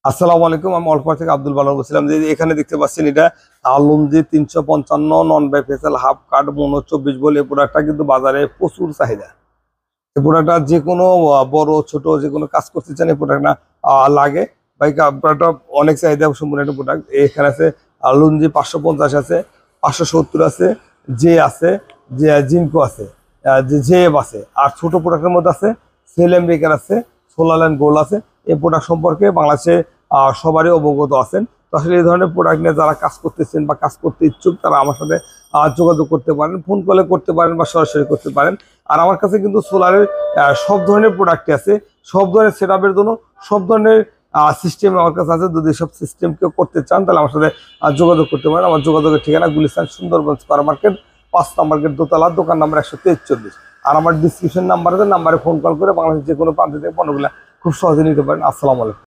আসসালামু আলাইকুম। আমি অল্প থেকে আব্দুল বালাম বলছিলাম যে এখানে দেখতে পাচ্ছেন এটা আলমজি 355 নন বাইফেসাল হাফ কাট মনো 24 বল। এই প্রোডাক্টটা কিন্তু বাজারে প্রচুর চাহিদা। এই প্রোডাক্টটা যে কোনো বড় ছোট যে কোনো কাজ করতে চান এই প্রোডাক্টটা লাগে। ভাই প্রোডাক্টটা অনেক চাহিদা সম্পূর্ণ একটা প্রোডাক্ট। এখানে আছে আলমজি 550 আছে, 570 আছে, জে আছে, যে জিনকো আছে, যে জেএফ আছে। আর ছোট প্রোডাক্টের মধ্যে আছে সেলেম বেকার আছে, সোলার অ্যান্ড গোল্ড আছে। এই প্রোডাক্ট সম্পর্কে বাংলাদেশে সবারই অবগত আছেন। তো আসলে এই ধরনের প্রোডাক্ট নিয়ে যারা কাজ করতেছেন বা কাজ করতে ইচ্ছুক তারা আমার সাথে যোগাযোগ করতে পারেন, ফোন কলে করতে পারেন বা সরাসরি করতে পারেন। আর আমার কাছে কিন্তু সোলারের সব ধরনের প্রোডাক্টই আছে, সব ধরনের সেট আপের জন্য সব ধরনের সিস্টেম আমার কাছে আছে। যদি সব সিস্টেম কেউ করতে চান তাহলে আমার সাথে যোগাযোগ করতে পারেন। আমার যোগাযোগের ঠিকানা গুলিস্তান সুন্দরবন সুপার মার্কেট, 5 নম্বর গেট, দোতলা, দোকান নাম্বার 143। আর আমার ডিসক্রিপশন নাম্বার আছে, নাম্বারে ফোন কল করে বাংলাদেশের যে কোনো প্রান্ত থেকে পণ্যগুলো খুব সহজে নিতে পারেন। আসসালামু আলাইকুম।